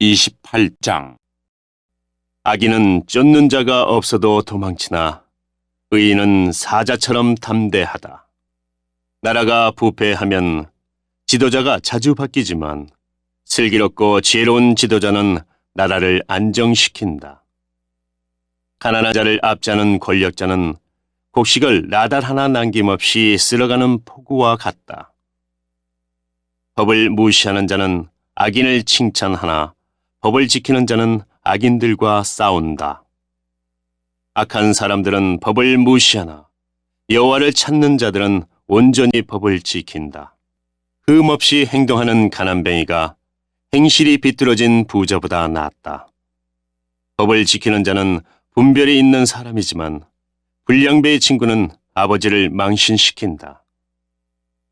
28장. 악인은 쫓는 자가 없어도 도망치나 의인은 사자처럼 담대하다. 나라가 부패하면 지도자가 자주 바뀌지만 슬기롭고 지혜로운 지도자는 나라를 안정시킨다. 가난한 자를 압제하는 권력자는 곡식을 나달 하나 남김없이 쓸어가는 폭우와 같다. 법을 무시하는 자는 악인을 칭찬하나 법을 지키는 자는 악인들과 싸운다. 악한 사람들은 법을 무시하나 여호와를 찾는 자들은 온전히 법을 지킨다. 흠없이 행동하는 가난뱅이가 행실이 비뚤어진 부자보다 낫다. 법을 지키는 자는 분별이 있는 사람이지만 불량배의 친구는 아버지를 망신시킨다.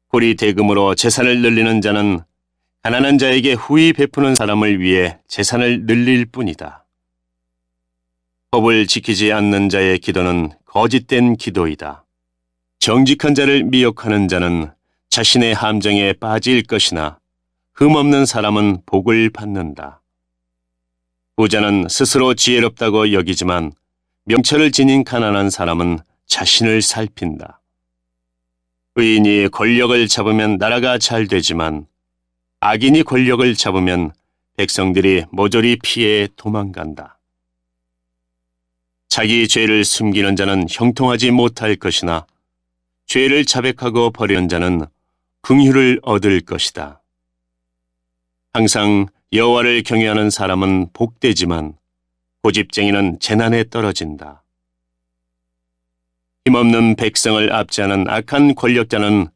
고리 대금으로 재산을 늘리는 자는 가난한 자에게 후히 베푸는 사람을 위해 재산을 늘릴 뿐이다. 법을 지키지 않는 자의 기도는 거짓된 기도이다. 정직한 자를 미혹하는 자는 자신의 함정에 빠질 것이나 흠없는 사람은 복을 받는다. 부자는 스스로 지혜롭다고 여기지만 명철을 지닌 가난한 사람은 자신을 살핀다. 의인이 권력을 잡으면 나라가 잘 되지만 악인이 권력을 잡으면 백성들이 모조리 피해 도망간다. 자기 죄를 숨기는 자는 형통하지 못할 것이나 죄를 자백하고 버리는 자는 긍휼을 얻을 것이다. 항상 여호와를 경외하는 사람은 복되지만 고집쟁이는 재난에 떨어진다. 힘없는 백성을 압제하는 악한 권력자는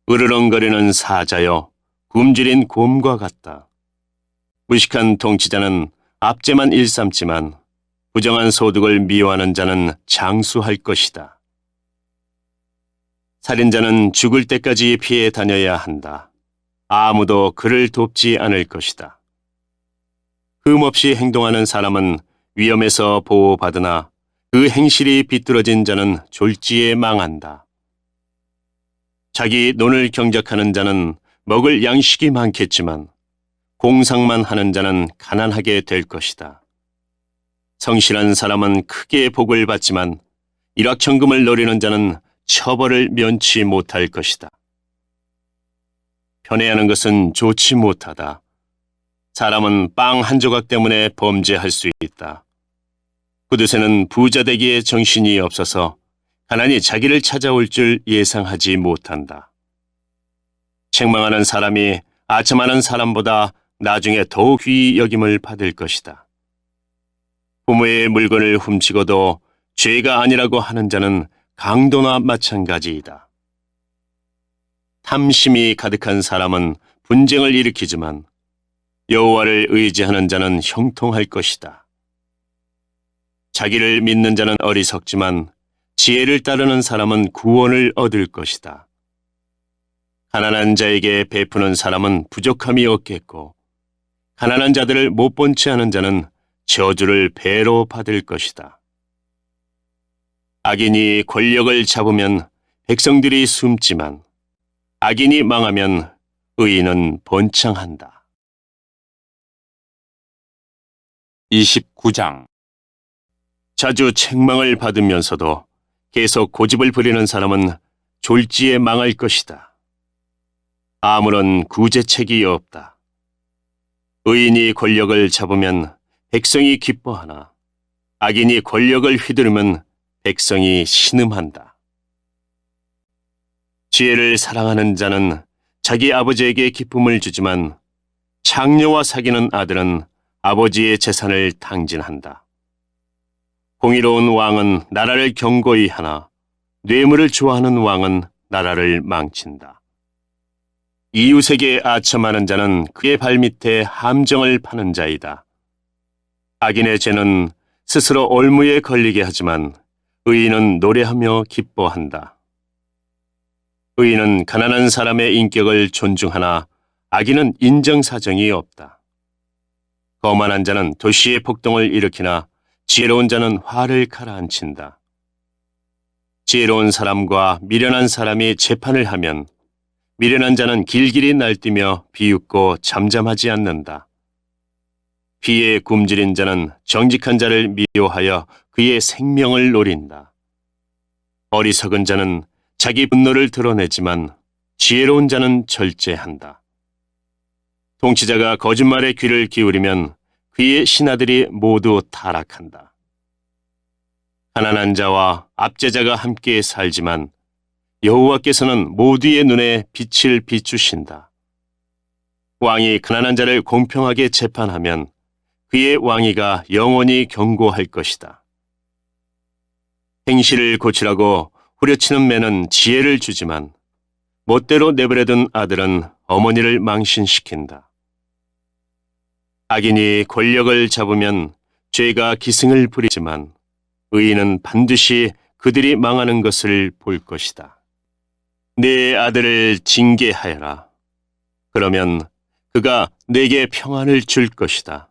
으르렁거리는 사자여 굶주린 곰과 같다. 무식한 통치자는 압제만 일삼지만 부정한 소득을 미워하는 자는 장수할 것이다. 살인자는 죽을 때까지 피해 다녀야 한다. 아무도 그를 돕지 않을 것이다. 흠없이 행동하는 사람은 위험에서 보호받으나 그 행실이 비뚤어진 자는 졸지에 망한다. 자기 논을 경작하는 자는 먹을 양식이 많겠지만 공상만 하는 자는 가난하게 될 것이다. 성실한 사람은 크게 복을 받지만 일확천금을 노리는 자는 처벌을 면치 못할 것이다. 편애하는 것은 좋지 못하다. 사람은 빵 한 조각 때문에 범죄할 수 있다. 구두쇠는 부자 되기에 정신이 없어서 가난이 자기를 찾아올 줄 예상하지 못한다. 책망하는 사람이 아첨하는 사람보다 나중에 더욱 귀히 여김을 받을 것이다. 부모의 물건을 훔치고도 죄가 아니라고 하는 자는 강도나 마찬가지이다. 탐심이 가득한 사람은 분쟁을 일으키지만 여호와를 의지하는 자는 형통할 것이다. 자기를 믿는 자는 어리석지만 지혜를 따르는 사람은 구원을 얻을 것이다. 가난한 자에게 베푸는 사람은 부족함이 없겠고 가난한 자들을 못 본 채 하는 자는 저주를 배로 받을 것이다. 악인이 권력을 잡으면 백성들이 숨지만 악인이 망하면 의인은 번창한다. 29장. 자주 책망을 받으면서도 계속 고집을 부리는 사람은 졸지에 망할 것이다. 아무런 구제책이 없다. 의인이 권력을 잡으면 백성이 기뻐하나 악인이 권력을 휘두르면 백성이 신음한다. 지혜를 사랑하는 자는 자기 아버지에게 기쁨을 주지만 창녀와 사귀는 아들은 아버지의 재산을 탕진한다. 공의로운 왕은 나라를 견고히 하나 뇌물을 좋아하는 왕은 나라를 망친다. 이웃에게 아첨하는 자는 그의 발밑에 함정을 파는 자이다. 악인의 죄는 스스로 올무에 걸리게 하지만 의인은 노래하며 기뻐한다. 의인은 가난한 사람의 인격을 존중하나 악인은 인정사정이 없다. 거만한 자는 도시의 폭동을 일으키나 지혜로운 자는 화를 가라앉힌다. 지혜로운 사람과 미련한 사람이 재판을 하면 미련한 자는 길길이 날뛰며 비웃고 잠잠하지 않는다. 피에 굶주린 자는 정직한 자를 미워하여 그의 생명을 노린다. 어리석은 자는 자기 분노를 드러내지만 지혜로운 자는 절제한다. 통치자가 거짓말에 귀를 기울이면 그의 신하들이 모두 타락한다. 가난한 자와 압제자가 함께 살지만 여호와께서는 모두의 눈에 빛을 비추신다. 왕이 가난한 자를 공평하게 재판하면 그의 왕위가 영원히 견고할 것이다. 행실을 고치라고 후려치는 매는 지혜를 주지만 멋대로 내버려둔 아들은 어머니를 망신시킨다. 악인이 권력을 잡으면 죄가 기승을 부리지만 의인은 반드시 그들이 망하는 것을 볼 것이다. 내 아들을 징계하여라. 그러면 그가 내게 평안을 줄 것이다.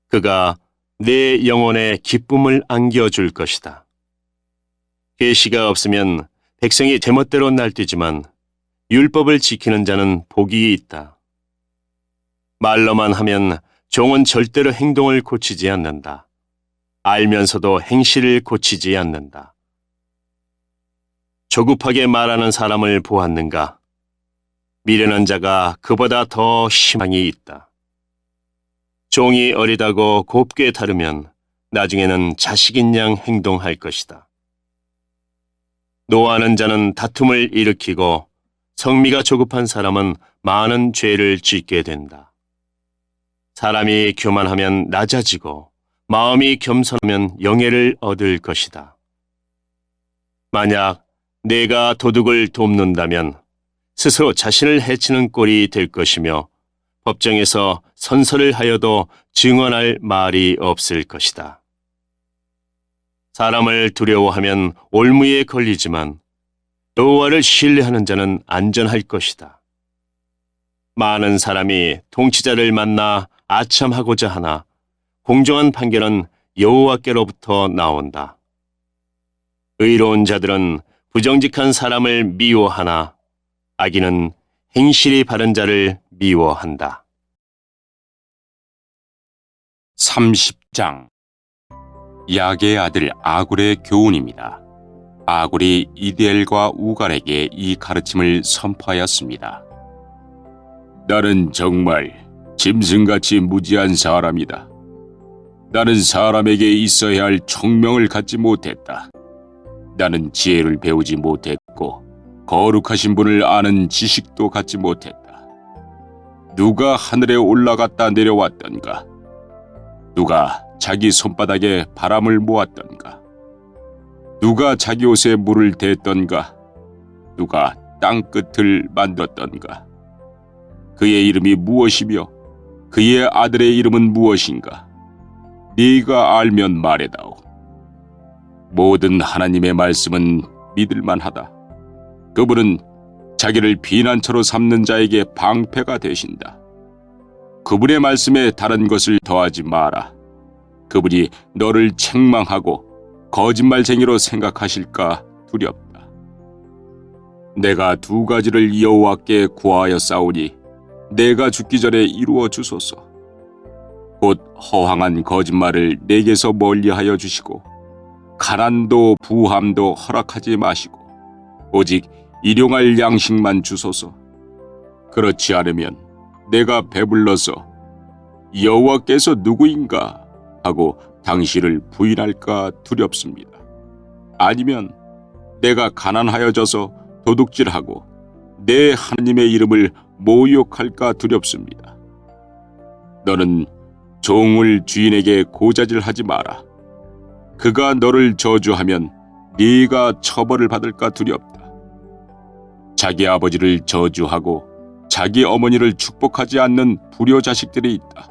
그가 내 영혼에 기쁨을 안겨줄 것이다. 계시가 없으면 백성이 제멋대로 날뛰지만 율법을 지키는 자는 복이 있다. 말로만 하면 종은 절대로 행동을 고치지 않는다. 알면서도 행실을 고치지 않는다. 조급하게 말하는 사람을 보았는가? 미련한 자가 그보다 더 희망이 있다. 종이 어리다고 곱게 다루면 나중에는 자식인 양 행동할 것이다. 노하는 자는 다툼을 일으키고 성미가 조급한 사람은 많은 죄를 짓게 된다. 사람이 교만하면 낮아지고 마음이 겸손하면 영예를 얻을 것이다. 만약 내가 도둑을 돕는다면 스스로 자신을 해치는 꼴이 될 것이며 법정에서 선서를 하여도 증언할 말이 없을 것이다. 사람을 두려워하면 올무에 걸리지만 여호와를 신뢰하는 자는 안전할 것이다. 많은 사람이 통치자를 만나 아참하고자 하나 공정한 판결은 여호와께로부터 나온다. 의로운 자들은 부정직한 사람을 미워하나 악인은 행실이 바른 자를 미워한다. 30장 야게의 아들 아굴의 교훈입니다. 아굴이 이디엘과 우갈에게 이 가르침을 선포하였습니다. 나는 정말 짐승같이 무지한 사람이다. 나는 사람에게 있어야 할 총명을 갖지 못했다. 나는 지혜를 배우지 못했고 거룩하신 분을 아는 지식도 갖지 못했다. 누가 하늘에 올라갔다 내려왔던가? 누가 자기 손바닥에 바람을 모았던가? 누가 자기 옷에 물을 댔던가? 누가 땅끝을 만들었던가? 그의 이름이 무엇이며 그의 아들의 이름은 무엇인가? 네가 알면 말해다오. 모든 하나님의 말씀은 믿을만하다. 그분은 자기를 비난처로 삼는 자에게 방패가 되신다. 그분의 말씀에 다른 것을 더하지 마라. 그분이 너를 책망하고 거짓말쟁이로 생각하실까 두렵다. 내가 두 가지를 여호와께 구하여 싸우니 내가 죽기 전에 이루어 주소서. 곧 허황한 거짓말을 내게서 멀리하여 주시고 가난도 부함도 허락하지 마시고 오직 일용할 양식만 주소서. 그렇지 않으면 내가 배불러서 여호와께서 누구인가 하고 당신을 부인할까 두렵습니다. 아니면 내가 가난하여져서 도둑질하고 내 하나님의 이름을 모욕할까 두렵습니다. 너는 종을 주인에게 고자질하지 마라. 그가 너를 저주하면 네가 처벌을 받을까 두렵다. 자기 아버지를 저주하고 자기 어머니를 축복하지 않는 불효자식들이 있다.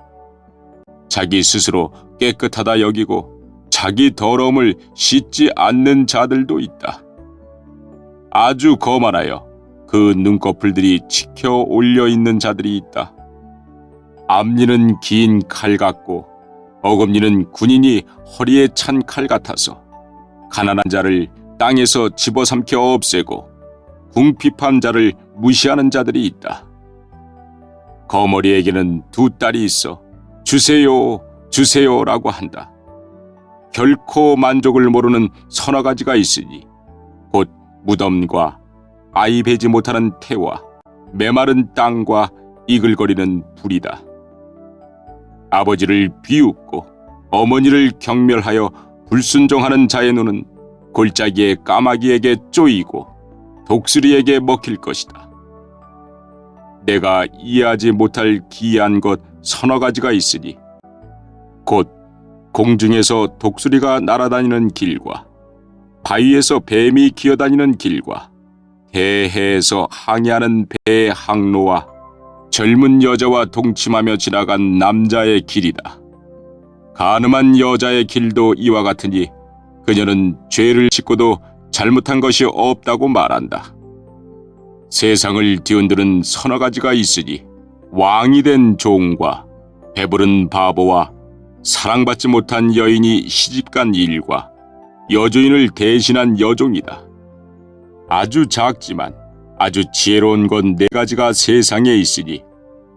자기 스스로 깨끗하다 여기고 자기 더러움을 씻지 않는 자들도 있다. 아주 거만하여 그 눈꺼풀들이 치켜 올려 있는 자들이 있다. 앞니는 긴 칼 같고 어금니는 군인이 허리에 찬 칼 같아서 가난한 자를 땅에서 집어삼켜 없애고 궁핍한 자를 무시하는 자들이 있다. 거머리에게는 두 딸이 있어 주세요, 주세요라고 한다. 결코 만족을 모르는 서너 가지가 있으니 곧 무덤과 아이 베지 못하는 태와 메마른 땅과 이글거리는 불이다. 아버지를 비웃고 어머니를 경멸하여 불순종하는 자의 눈은 골짜기의 까마귀에게 쪼이고 독수리에게 먹힐 것이다. 내가 이해하지 못할 기이한 것 서너 가지가 있으니 곧 공중에서 독수리가 날아다니는 길과 바위에서 뱀이 기어다니는 길과 대해에서 항해하는 배의 항로와 젊은 여자와 동침하며 지나간 남자의 길이다. 가늠한 여자의 길도 이와 같으니 그녀는 죄를 짓고도 잘못한 것이 없다고 말한다. 세상을 뒤흔드는 서너 가지가 있으니 왕이 된 종과 배부른 바보와 사랑받지 못한 여인이 시집간 일과 여주인을 대신한 여종이다. 아주 작지만 아주 지혜로운 것 네 가지가 세상에 있으니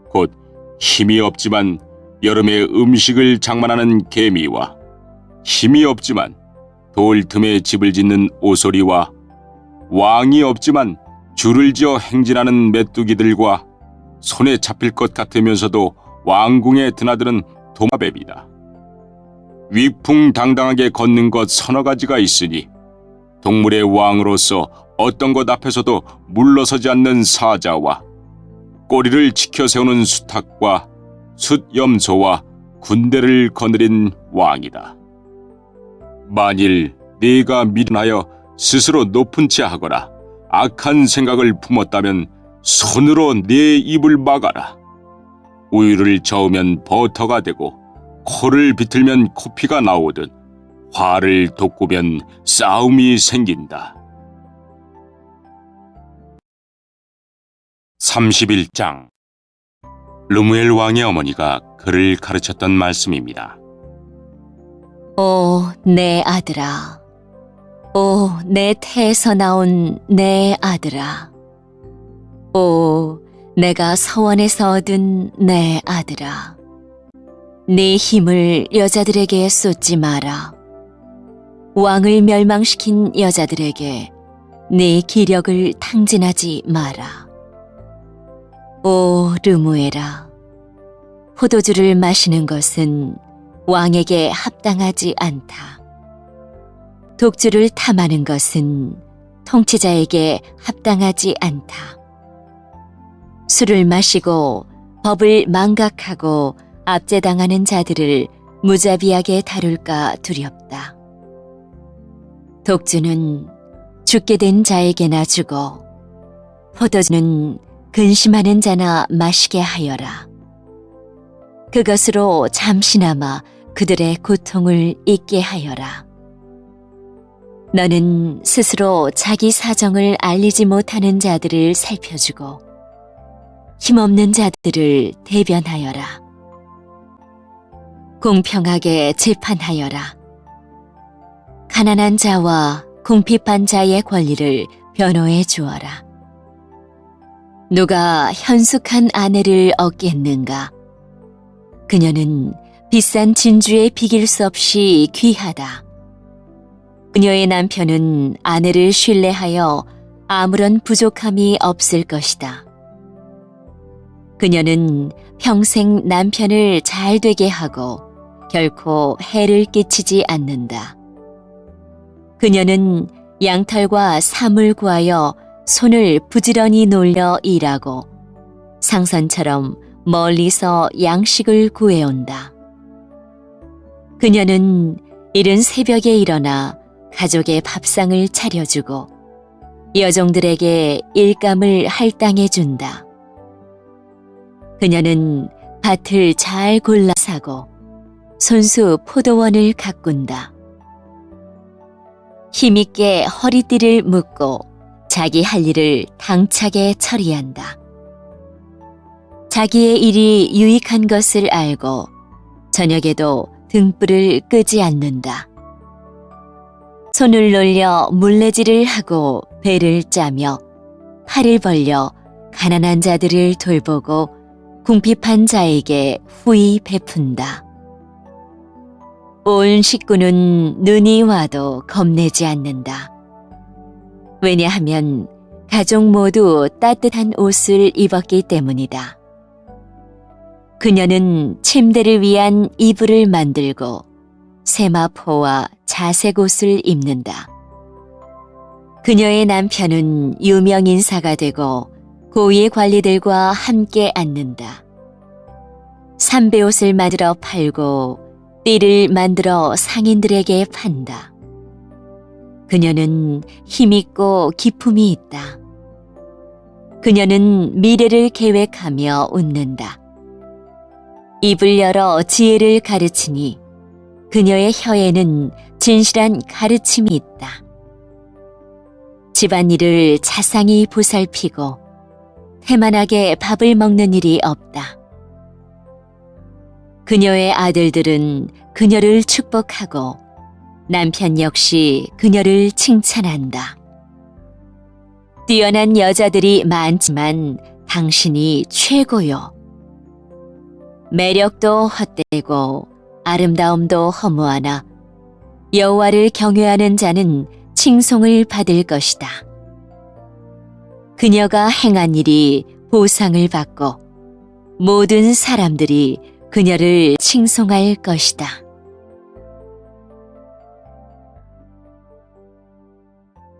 곧 힘이 없지만 여름에 음식을 장만하는 개미와 힘이 없지만 돌 틈에 집을 짓는 오소리와 왕이 없지만 줄을 지어 행진하는 메뚜기들과 손에 잡힐 것 같으면서도 왕궁에 드나드는 도마뱀이다. 위풍당당하게 걷는 것 서너 가지가 있으니 동물의 왕으로서 어떤 것 앞에서도 물러서지 않는 사자와 꼬리를 지켜 세우는 수탉과 숫염소와 군대를 거느린 왕이다. 만일 네가 미련하여 스스로 높은 채 하거나 악한 생각을 품었다면 손으로 네 입을 막아라. 우유를 저으면 버터가 되고 코를 비틀면 코피가 나오듯 화를 돋구면 싸움이 생긴다. 31장 르무엘 왕의 어머니가 그를 가르쳤던 말씀입니다. 오, 내 아들아. 오, 내 태에서 나온 내 아들아. 오, 내가 서원에서 얻은 내 아들아. 네 힘을 여자들에게 쏟지 마라. 왕을 멸망시킨 여자들에게 네 기력을 탕진하지 마라. 오, 르무엘아. 포도주를 마시는 것은 왕에게 합당하지 않다. 독주를 탐하는 것은 통치자에게 합당하지 않다. 술을 마시고 법을 망각하고 압제당하는 자들을 무자비하게 다룰까 두렵다. 독주는 죽게 된 자에게나 주고 포도주는 근심하는 자나 마시게 하여라. 그것으로 잠시나마 그들의 고통을 잊게 하여라. 너는 스스로 자기 사정을 알리지 못하는 자들을 살펴주고 힘없는 자들을 대변하여라. 공평하게 재판하여라. 가난한 자와 궁핍한 자의 권리를 변호해 주어라. 누가 현숙한 아내를 얻겠는가? 그녀는 비싼 진주에 비길 수 없이 귀하다. 그녀의 남편은 아내를 신뢰하여 아무런 부족함이 없을 것이다. 그녀는 평생 남편을 잘 되게 하고 결코 해를 끼치지 않는다. 그녀는 양털과 사물 구하여 손을 부지런히 놀려 일하고 상선처럼 멀리서 양식을 구해온다. 그녀는 이른 새벽에 일어나 가족의 밥상을 차려주고 여종들에게 일감을 할당해준다. 그녀는 밭을 잘 골라 사고 손수 포도원을 가꾼다. 힘있게 허리띠를 묶고 자기 할 일을 당차게 처리한다. 자기의 일이 유익한 것을 알고 저녁에도 등불을 끄지 않는다. 손을 놀려 물레질을 하고 배를 짜며 팔을 벌려 가난한 자들을 돌보고 궁핍한 자에게 후히 베푼다. 온 식구는 눈이 와도 겁내지 않는다. 왜냐하면 가족 모두 따뜻한 옷을 입었기 때문이다. 그녀는 침대를 위한 이불을 만들고 세마포와 자색 옷을 입는다. 그녀의 남편은 유명 인사가 되고 고위 관리들과 함께 앉는다. 삼배옷을 만들어 팔고 띠를 만들어 상인들에게 판다. 그녀는 힘있고 기품이 있다. 그녀는 미래를 계획하며 웃는다. 입을 열어 지혜를 가르치니 그녀의 혀에는 진실한 가르침이 있다. 집안일을 자상히 보살피고 태만하게 밥을 먹는 일이 없다. 그녀의 아들들은 그녀를 축복하고 남편 역시 그녀를 칭찬한다. 뛰어난 여자들이 많지만 당신이 최고요. 매력도 헛되고 아름다움도 허무하나 여호와를 경외하는 자는 칭송을 받을 것이다. 그녀가 행한 일이 보상을 받고 모든 사람들이 그녀를 칭송할 것이다.